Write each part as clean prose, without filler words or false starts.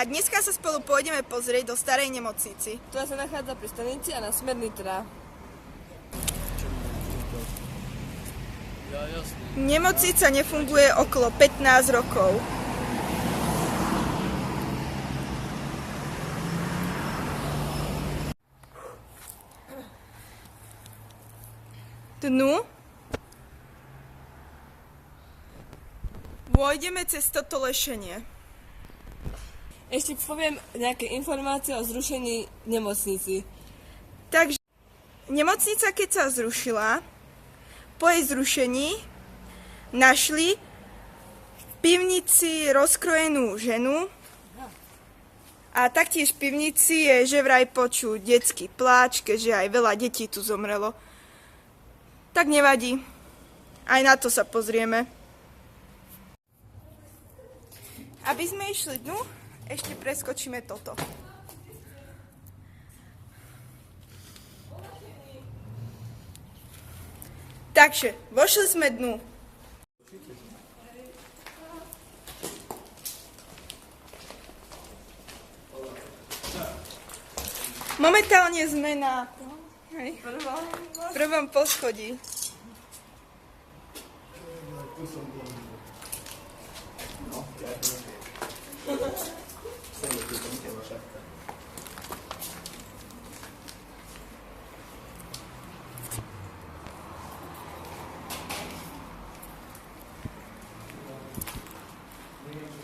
a dneska sa spolu pôjdeme pozrieť do starej nemocnici, ktorá sa nachádza pri stanici a na smer Nitra. Nemocnica nefunguje okolo 15 rokov. Dnu vôjdeme cez toto lešenie. Ešte poviem nejaké informácie o zrušení nemocnici. Takže nemocnica, keď sa zrušila, po jej zrušení našli v pivnici rozkrojenú ženu a taktiež v pivnici je že vraj počuť detský pláč, keďže aj veľa detí tu zomrelo. Tak nevadí, aj na to sa pozrieme. Aby sme išli dnu, ešte preskočíme toto. Takže, vošli sme dnu. Momentálne sme na prvom poschodí.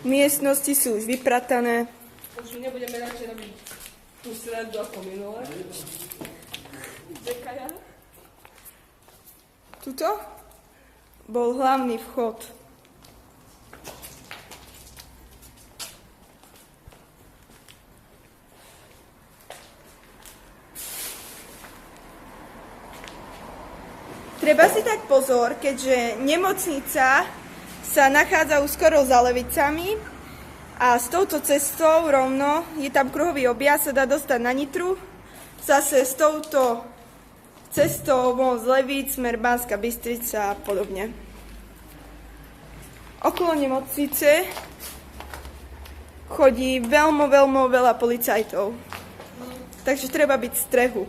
Miestnosti sú už vypratané. Už nebudeme radšej robiť tú srandu ako minule. Čakaja. Tuto bol hlavný vchod. Treba si dať pozor, keďže nemocnica sa nachádza skoro za Levicami a s touto cestou rovno, je tam kruhový objazd, sa dá dostať na Nitru. Zase s touto cestou z Levíc, smer Banská Bystrica a podobne. Okolo nemocnice chodí veľmi veľa policajtov. Takže treba byť v strehu.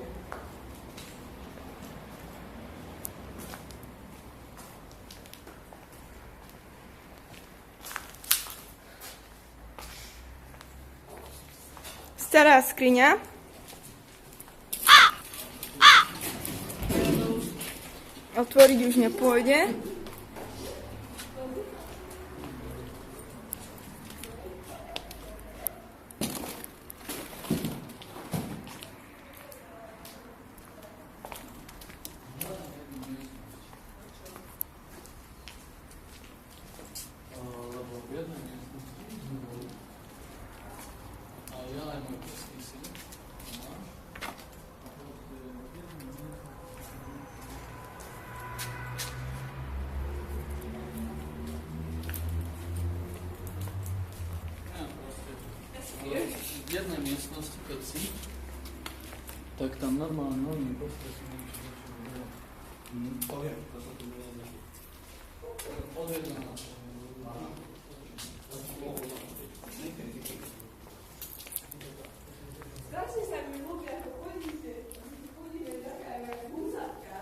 Stará skriňa. Otvoriť už nepôjde. V jednej miestnosti, keď si, tak tam normálne nový postroj si niečo poviem, to sa tu bude od jedného. Strašne sa mi ľúbi, ako chodíte taká húzatka.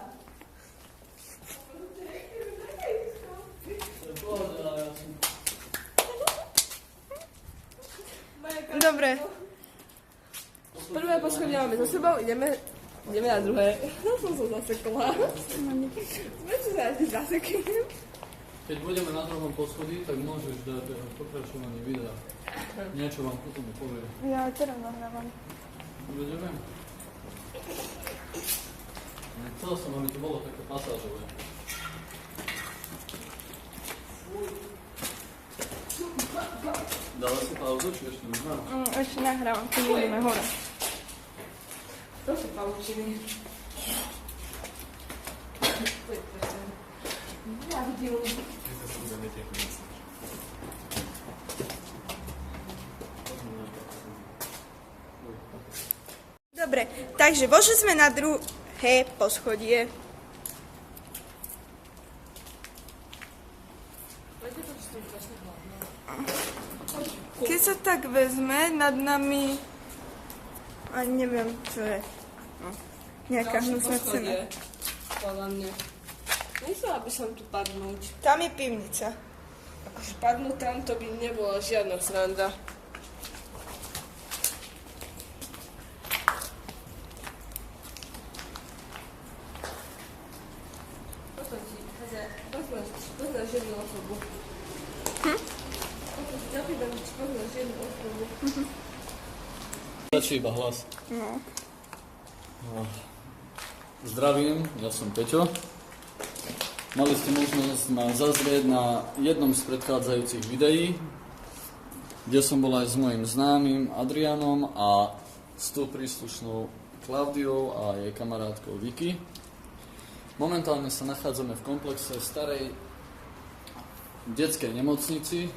Dobre. Prvé poschodie máme za sebou, ideme na druhé. Som sa zasekla. Prečo sa ti zasekli? Keď budeme na druhom poschodí, tak môžeš dať pokračovanie videa. Niečo vám potom povie. Ja teraz nahrávam. Budeme? Chcel som, aby to bolo také pasážové. Dala si pauzu, či ešte nahrávam? Ešte nahrávam, keď ideme hore. To sú pavučiny. Ja vidím. Dobre, takže vošli sme na druhé poschodie. Keď sa tak vezme, nad nami... Ani neviem, čo je. No, nejaká hnusná cena. Podľa mňa. Nechcela by som tu padnúť. Tam je pivnica. Akože padnúť tam, to by nebola žiadna sranda. Poznáš jednu osobu. Zapýtam, či poznáš jednu osobu. Stačí iba hlas. No. Zdravím, ja som Peťo. Mali ste možnosť ma zazrieť na jednom z predchádzajúcich videí, kde som bol aj s mojim známym Adrianom a s tou príslušnou Klaudiou a jej kamarátkou Vicky. Momentálne sa nachádzame v komplexe starej detskej nemocnici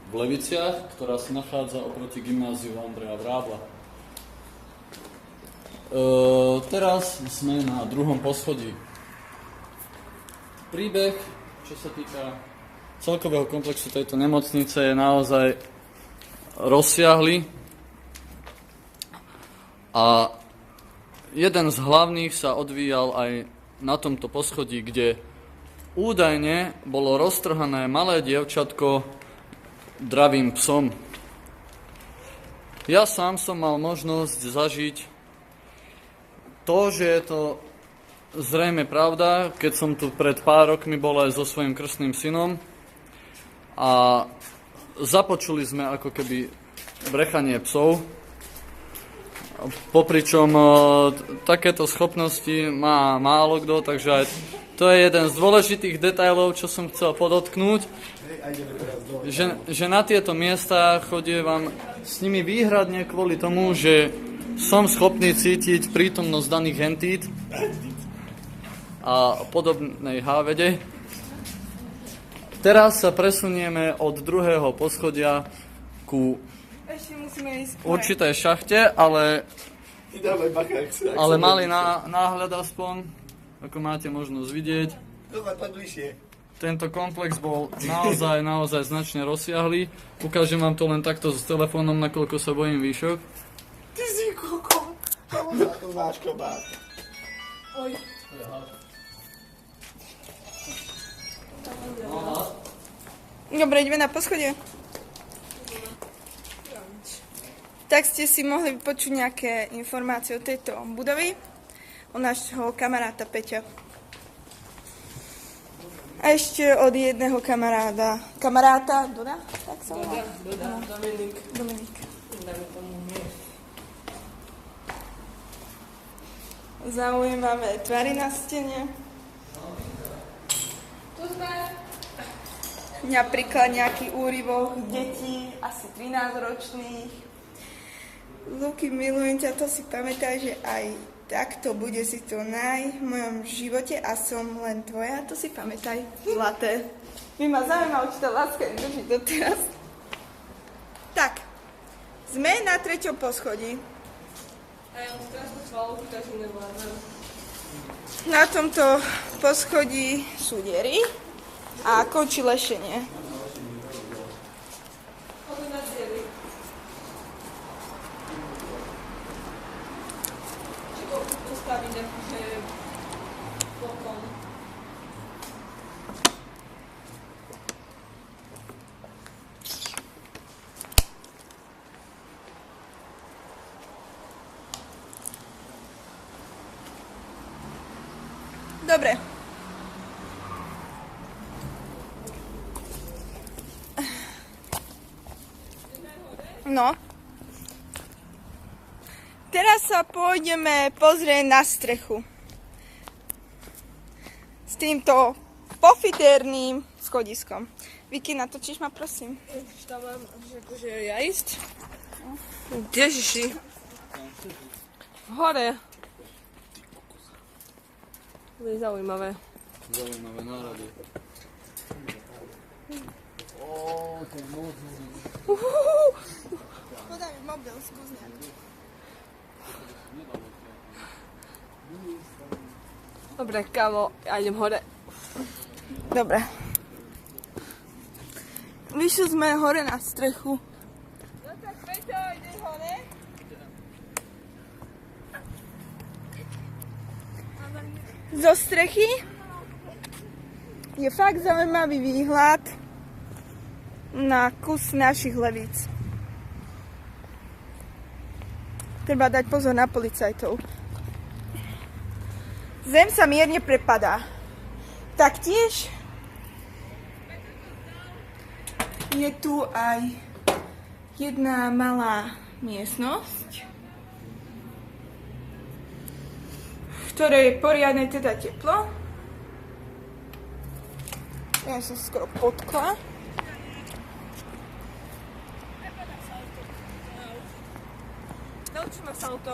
v Leviciach, ktorá sa nachádza oproti gymnáziu Andreja Vrábla. Teraz sme na druhom poschodí. Príbeh, čo sa týka celkového komplexu tejto nemocnice, je naozaj rozsiahly a jeden z hlavných sa odvíjal aj na tomto poschodí, kde údajne bolo roztrhané malé dievčatko dravým psom. Ja sám som mal možnosť zažiť to, že je to zrejme pravda, keď som tu pred pár rokmi bol aj so svojím krstným synom a započuli sme ako keby brechanie psov, popričom takéto schopnosti má málo kto, takže aj to je jeden z dôležitých detailov, čo som chcel podotknúť, že na tieto miesta chodievam s nimi výhradne kvôli tomu, že som schopný cítiť prítomnosť daných entít a podobnej hávede. Teraz sa presunieme od druhého poschodia ku Ešte musíme ísť určitej šachte, ale malý náhľad aspoň, ako máte možnosť vidieť. Tento komplex bol naozaj značne rozsiahlý. Ukážem vám to len takto s telefónom, nakoľko sa bojím výšok. Ty si koko, to máš kobák. Oj. Dobre, ideme na poschodie. Tak ste si mohli počuť nejaké informácie o tejto budovy, o nášho kamaráta Peťa. A ešte od jedného kamaráta, Doda? Tak sa volá? Doda, Dominik. Dáme tomu nie. Zaujímavé tvary na stene. Tu sme. Napríklad nejaký úryvok detí, asi 13-ročných. Luky, milujem ťa, to si pamätaj, že aj takto bude si to v mojom živote a som len tvoja, to si pamätaj, zlaté. By ma zaujímalo, či tá láska nedrží doteraz. Tak, sme na 3. poschodí. A ja mám strašnú svalovku, takže nevládam. Na tomto poschodí sú diery a končí lešenie. Poďme na diery. Či to postaviť akože bokom. Dobre. No. Teraz sa pôjdeme pozrieť na strechu. S týmto pofidérnym schodiskom. Vicky, natočíš ma, prosím? Ježiš, tam mám, že akože ja ísť? Ježiši. Hore. To je zaujímavé. Zaujímavé nárady. To je moc. Podaj mi mobil, skús nejak. Dobre, kámo, ja idem hore. Dobre. Vyšli sme hore na strechu. Peťo, ideš hore? Zo strechy je fakt zaujímavý výhľad na kus našich Levíc. Treba dať pozor na policajtov. Zem sa mierne prepadá. Taktiež je tu aj jedna malá miestnosť, v ktorej je poriadne teda teplo. Ja som skoro potkla. Naučíme sa auto.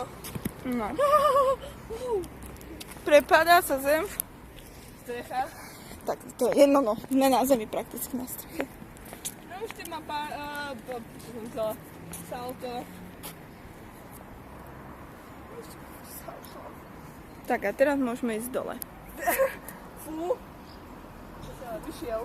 No. Prepadá sa zem. Strecha. Tak to je jedno, no. Ne na zemi, prakticky na streche. No už ty má pár... Salto. Tak a teraz môžeme ísť dole. Fú. Čo sa vyšiel.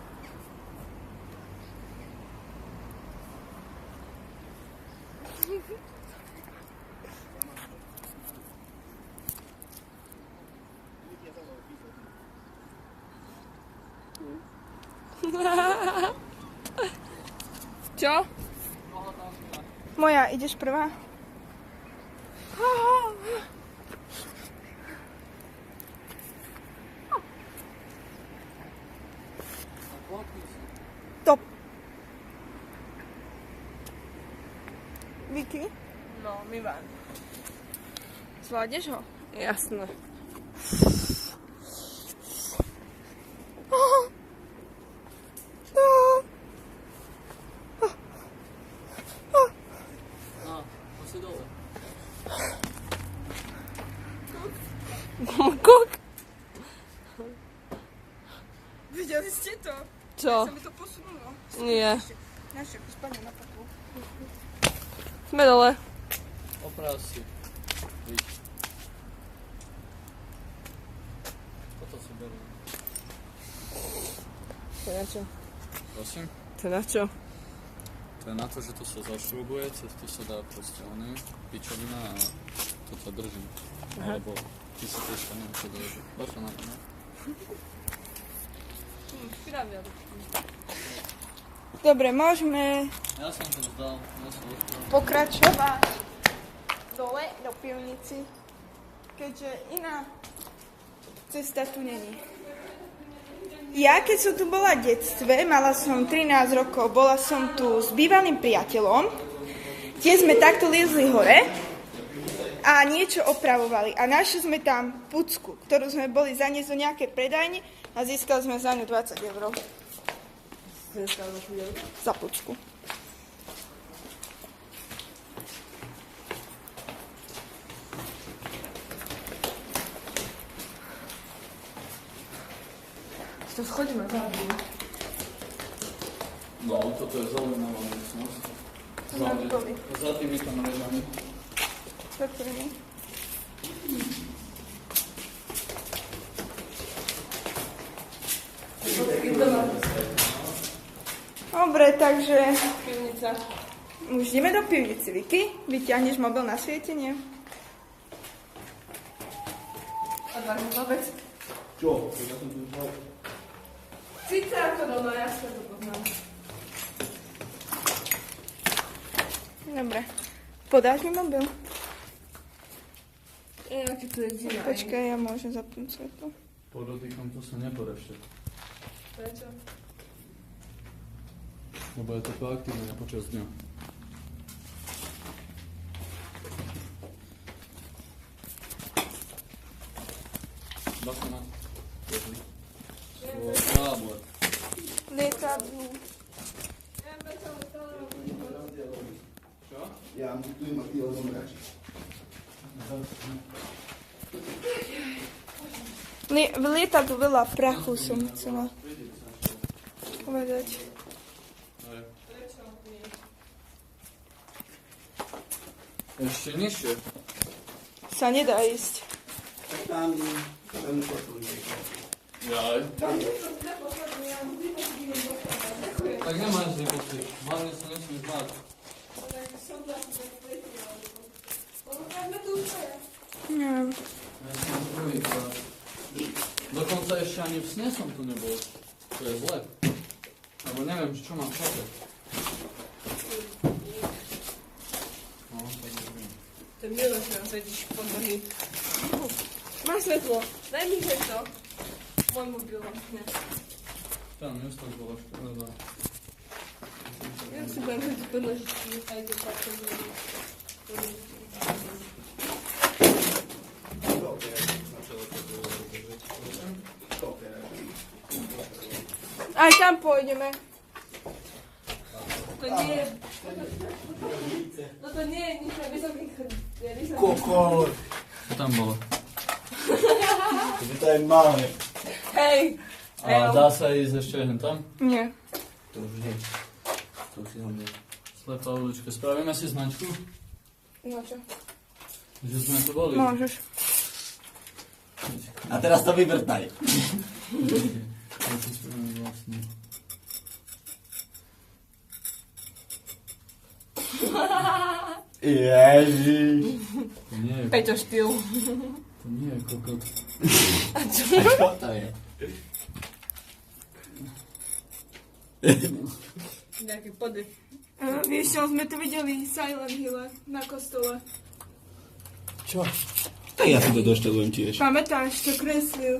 Čo? Moja, ideš prvá? Top. Vicky, No, Mivan. zvládneš ho? Jasné. No, asi dole. Kuk. Videli ste to? Čo? Sa mi to posunulo. Nie. Naše spadne na papu. Sme dole. Oprav si. Víš. Toto si berú. To je na čo? Prosím? To je na čo? To je na to, že to sa zašrubuje, cez to sa dá proste oný, pičovina a to ťa drží. Alebo ty si tiež tam neviem, čo drží. Baša na to, ne? Dobre, môžeme Ja som to vzdal, ja som odpral. pokračovať dole do pivnici, keďže iná cesta tu není. Ja, keď som tu bola v detstve, mala som 13 rokov, bola som tu s bývalým priateľom, tie sme takto liezli hore a niečo opravovali. A našli sme tam pucku, ktorú sme boli zaniesť do nejakej predajne a získali sme za ňu 20 eur. Za pucku. To schodíme za. No, toto je zaujímavá miestnosť. Za tými tam režami. Za ktorými? Dobre, takže Pivnica. už ideme do pivnici, Vicky. Vyťahneš mobil na svietenie? A dáme vôbec. Čo? Ja som tu vzal. Síce ako doma, ja sa to poznám. Dobre. Podáš mi mobil? Aký tu je zima. Počkaj, ja môžem zapnúť svetlo. Podotýkam, to sa nepore ešte. Prečo? Lebo je to aktívne počas dňa. Bacha na. Káble. Lietadlu. Čo? Ja amputujem a ty odumráš. V lietadlu veľa prachu som chcela povedať. Ešte nižšie. Sa nedá ísť. Tak tam pošli. Jaj. Tak nemáš vypustiť. Hlavne sa nesmíš báť. Neviem. Ja som druhýkrát. Dokonca ešte ani v sne som tu nebol. To je zle. Lebo neviem, čo mám čakať. No, tak neviem. To je milé, že nám svedíš pod nohy. Máš svetlo. Daj mi svetlo. Môj mobil vlastne. Tam, nestáš bola škoda. Ja si budem chodiť pod nožičky. Aj to tak to bude. Aj tam pôjdeme. To nie je... No to nie je nič na vysokých chodích. Kokol. Čo tam bolo? To je malé. Hej! A dá sa ísť ešte len tam? Nie. To už nie. To už si ho nie. Slepá ulička. Spravíme si značku? No čo? Že sme tu boli. Môžeš. A teraz to vyvrtaj. Ja to spravím vlastne. Ježiš. To nie je, Peťo štýl. to nie je kokot. Čo to je? Nejaký podek. Vieš čo, sme tu videli Silent Hill na kostole. Čo? Tak ja si to doštelujem tiež. Pamätáš, čo kreslil?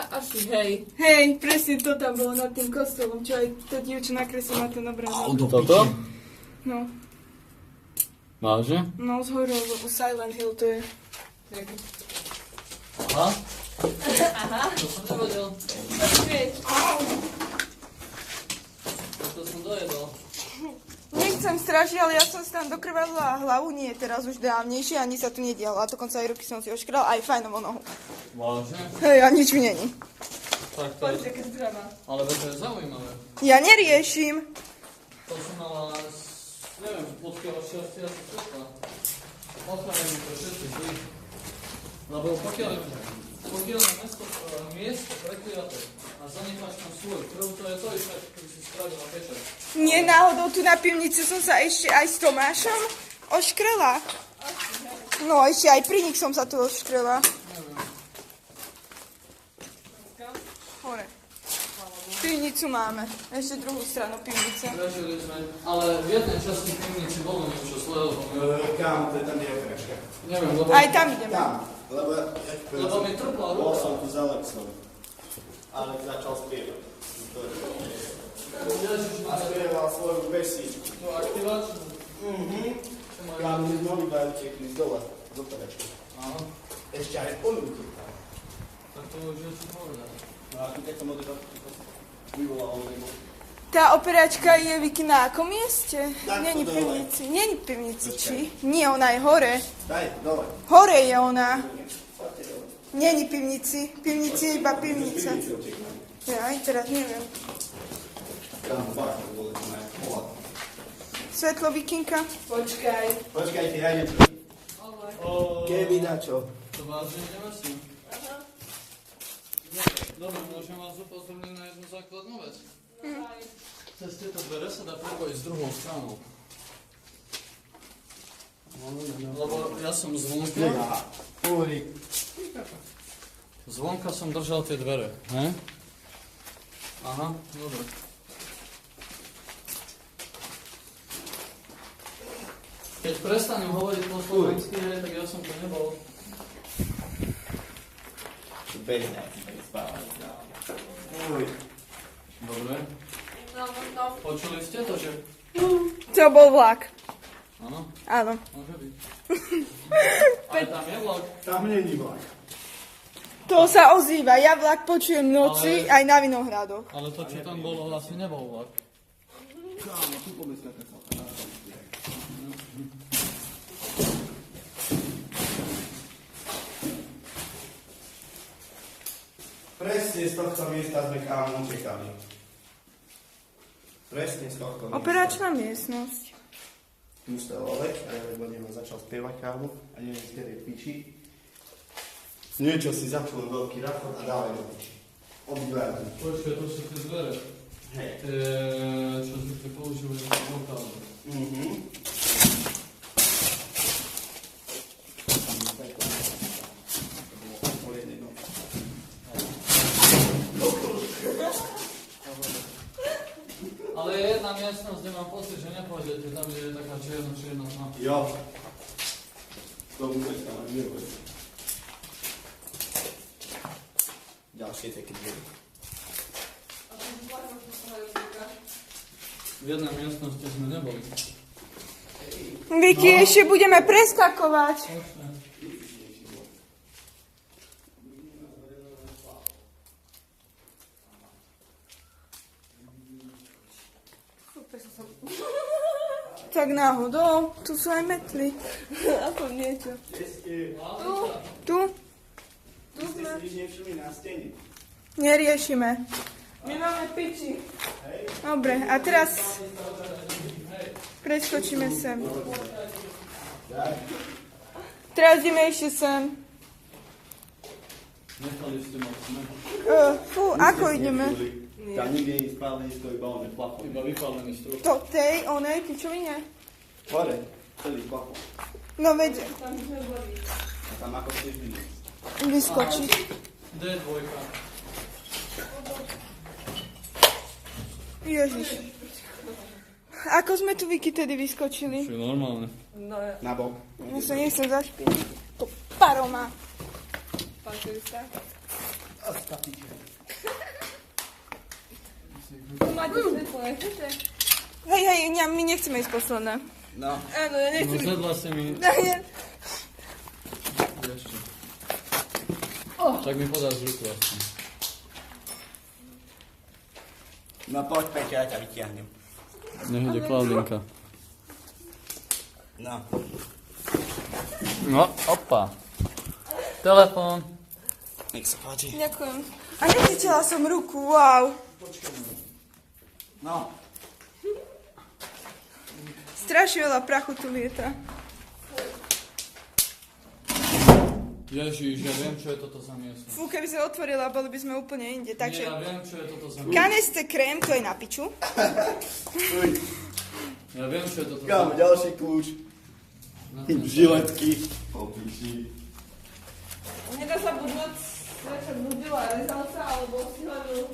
Asi hej. Hej, presne to tam bolo nad tým kostolom, čo aj to dievča nakreslila ten obrázok. Toto? No, Vážne? no zhorol, lebo Silent Hill to je. Aha. To som nevedel. To som dojedol. Nechcem strašiť, ale ja som si tam dokrvadla hlavu, nie teraz už dávnejšie, ani sa tu nedialo. A dokonca aj ruky som si oškrala, aj fajnovú nohu. Vážne? Hej, a nič mi není. Tak to je... Ale to je zaujímavé. Ja neriešim. To som mala... Neviem, pokiaľ šťastia sa svetla. Ochránim to všetci zlí. Lebo pokiaľ je miesto prekliaté a zanecháš tam svoj krv, to je to isté, keby si spravila pečať. Nie, náhodou tu na pivnici som sa ešte aj s Tomášom oškrela. No, ešte aj pri nich som sa tu oškrela. Hore. Pivnicu máme. Ešte druhú stranu pivnice. Prežili sme, ale v jednej časti pivnici bolo niečo zlé, lebo... Kámo, to je tam dievkačka. Neviem, lebo... Aj tam ideme. Tam. Lebo mi trpla Bol ruka. som tu za Alexom. Ale začal spievať. A spieval svoju pesničku. To aktivačnú. Kámo, my sme obidva utekli z dole. Z operačky. Áno. Ešte aj on utekal. Tak to už je čo povedať. No a keď som odebal, vyvolal nebo. Tá operačka je Vicky na akom mieste? Tak, Není v to dole. pivnici. Není v pivnici, či? Nie, ona je hore. Daj, dole. Hore je ona. Není v pivnici. V pivnici je iba pivnica. Ja aj teraz neviem. Kámo, báš, to bolo to najpoľa. Svetlo Vikinka. Počkaj. Počkaj, ty hajde. Keby na čo? To vážne nemyslím. Dobre, môžem vás upozorniť na jednu základnú vec. Cez tieto dvere sa dá prepojiť s druhou stranou. Lebo ja som zvonka. Zvonka som držal tie dvere, ne? Aha, dobre. Keď prestanem hovoriť po slovensky, tak ja som to nebol. Bežné, spávať. Uj. Dobre. No. Počuli ste to, že... To bol vlak. Áno, Áno. môže byť. Ale tam je vlak. Tam není vlak. To sa ozýva. Ja vlak počujem v noci aj na Vinohradoch. Ale to, čo tam bolo, asi nebol vlak. Kámo, tu pomysle, keď som. Presne z tohto miesta sme kámo utekali. Presne z tohto miesta. Operačná miestnosť. Musel Olek, a ja lebo neviem, začal spievať kámo a neviem, z ktorej piči. Niečo si začul veľký rachot a dávaj do piči. Obdvaja tu. Počkaj, to sú tie dvere. Hej. Čo ste použili za portálu. miestnosť, kde mám pocit, že nepôjdete, tam je taká čierna, no. Jo. To vôbec tam ani nebude. Ďalšie také dve. V jednej miestnosti sme neboli. Vicky, ešte budeme preskakovať. Tak náhodou, tu sú aj metly. Aspoň niečo. Tu? Tu sme. Ste si nevšimli na stene. Neriešime. My máme piči. Dobre, a teraz preskočíme sem. Teraz ideme ešte sem. Nechali ste moc, ne? Fú, ako ideme? Tam nikde nie spálený stojí iba oné plafón. Iba vypálený strop. To tej, onej, pičovine? Hore, celý plafón. No veď, A tam ako chceš vidieť. vyskočiť. D2. Ježiš. Ako sme tu Vicky tedy vyskočili? Čo je normálne. No ja. Na bok. Ja sa nechcem zašpiniť. To paroma. Páčili sa. A Tu máte svetlo, nechcete? Hej, my nechceme ísť posledné. No. Áno, ja No nechcem. zvedla si mi... Ne. Ešte. Tak mi podáš ruku aspoň. No poď Peťo, ja ťa vytiahnem. Nech ide Klaudinka. No. No, opa. Telefón. Nech sa páči. Ďakujem. A necítila som ruku, wow. No. Strašne veľa prachu tu lieta. Ježiš, ja viem, čo je toto za miesto. Fú, keby sme otvorila, boli by sme úplne inde. Nie, Takže ja viem, čo je toto za miesto. kaneste krém, to je na piču. Uj. Ja viem, čo je toto za Kámo, miesto. ďalší kľúč. Žiletky. Opíši. Nedá sa buď noc večer budila, rezal sa, alebo si hľadil.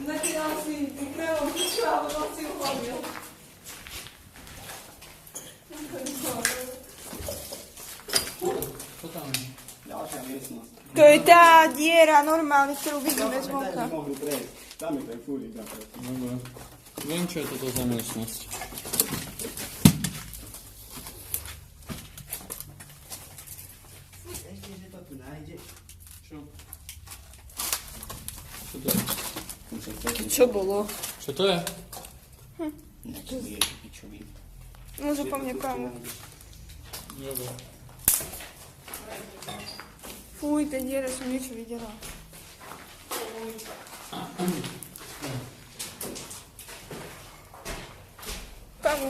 Nakýdal si krémom piču, alebo noc si uhladil. Čo tam je? Ďalšia miestnosť. To je tá diera normálne, ktorú vidíme z voka. Mohli prejsť. Tam je ten fúrik napríklad. Dobre. Viem, čo je toto za miestnosť. Ešte, že to tu nájdeš. Čo? Čo to je? Čo bolo? Čo to je? Nečo je pičový. Môžu po mne pánu. Dobre. Fuj, tej diere som niečo videla. Pánu.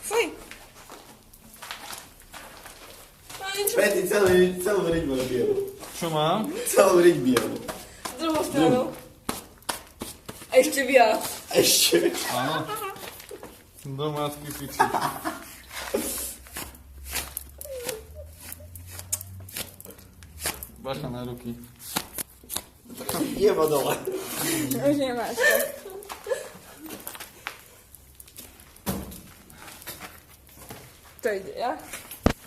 Fuj. Peti, celú riť máš bielu. Čo mám? Celú riť bielu. Druhou stranou. A ešte viac. Ešte. Áno. Domácky piči. Bacha na ruky. Jebo dole. Už nemáš to. To ide, ja?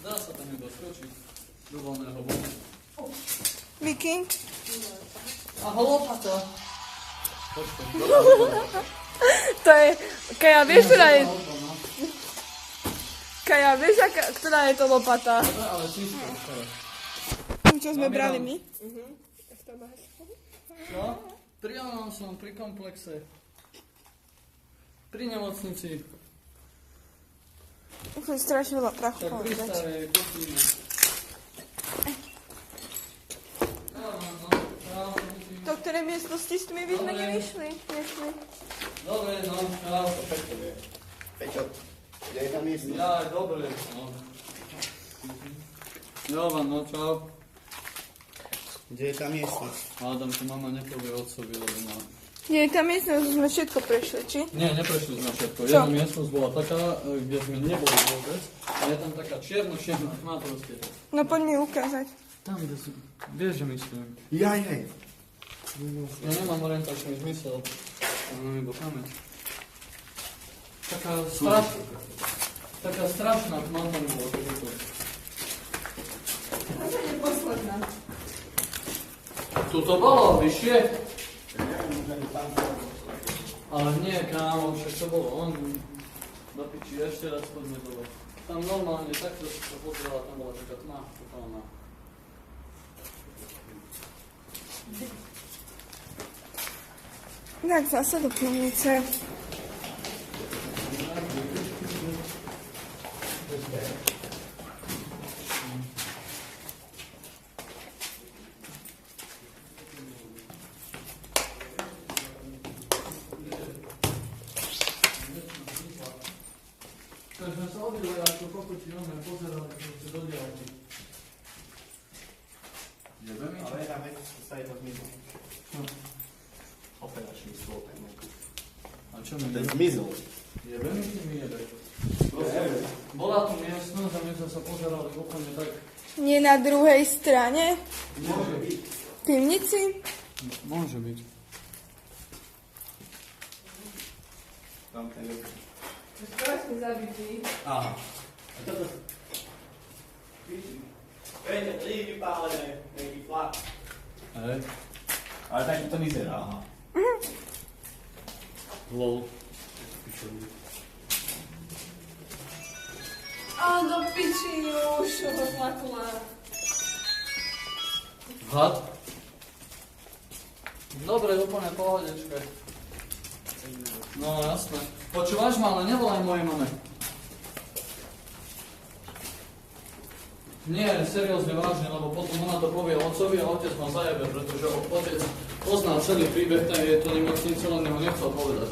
Dá sa tam iba skočiť. Do voľného bodu. Vicky? A holopata. Počkaj. To je... Kaja, vieš, ktorá je... Kaja, vieš, ktorá je to lopata? Dobre, ale čisto. Čo sme brali my? Čo? Priamo som pri komplexe. Pri nemocnici. To je strašne veľa prachu. Tak pri povedať. starej kuchyni. To, ktoré miestnosti s tými by sme nevyšli. Nešli. Dobre, no, čau. Peťo, kde je tá miestnosť? Ja, dobre, no. Jovan, no čau. Kde je tá miestnosť? Hádam, to mama nepovie otcovi, lebo má... Nie, tá miestnosť sme všetko prešli, či? Nie, neprešli sme všetko. Čo? Jedna miestnosť bola taká, kde sme neboli vôbec. A je tam taká čierna tma proste. No poď mi ukázať. Tam, kde si... Vieš, že myslím. Jaj. Ja nemám orientačný zmysel. No iba pamäť. Taká strašná tma tam bola. A to je posledná. Tu to bolo, vyššie. Ale nie, kámo, však to bolo on. Do piči, ešte raz poďme dole. Tam normálne takto si to pozrela, tam bola taká tma, totálna. Tak zase do pivnice. Tak sme sa odjeli, ako kokoti, pozerali, že do diaľky. Jebe mi? Ale jedna vec sa jedno zmizlo. Operačný stôl. A čo mi Ten jebe? zmizol. Jebe mi, či mi jebe? Bola tu miestnosť a my sme sa pozerali úplne tak. Nie na druhej strane? Môže byť. V pivnici? Môže byť. Tam ten je. Strašne zabitý. Aha. A toto... Viete, to je vypálené, nejaký flak. Hej. Ale tak to vyzerá, aha. Lol. A do piči už ho zlakla. Had? Dobre, úplne pohodičke. No jasné. Počúvaš ma, ale nevolaj mojej mame. Nie, seriózne, vážne, lebo potom ona to povie otcovi a otec ma zajebe, pretože otec pozná celý príbeh tejto nemocnice, len ho nechcel povedať.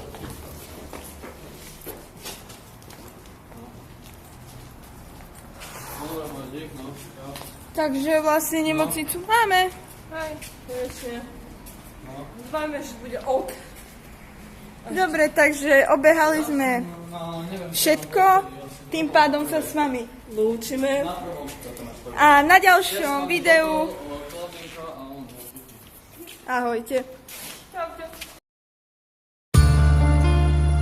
Dobre, môj dík, no. Ja. Takže vlastne nemocnicu máme. Hej, konečne. No. Dúfajme, že bude ok. Dobre, takže obehali sme No, neviem, všetko, tým pádom sa s vami Lúčime. na prvom. a na ďalšom videu Kladníka a on. ahojte. Čaute.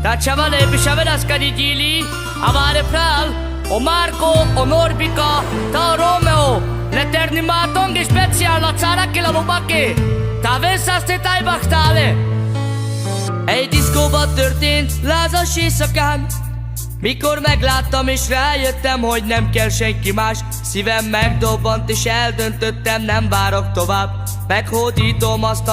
Ta chavale pishavedaska di gili amare pral o Marco o Norbica ta Romeo l'eterni matongi special la țara che la bubake ta vesa ste tai bachtale egy diszkóba történt lázas éjszakán mikor megláttam és rájöttem, hogy nem kell senki más szívem megdobbant és eldöntöttem, nem várok tovább meghódítom azt a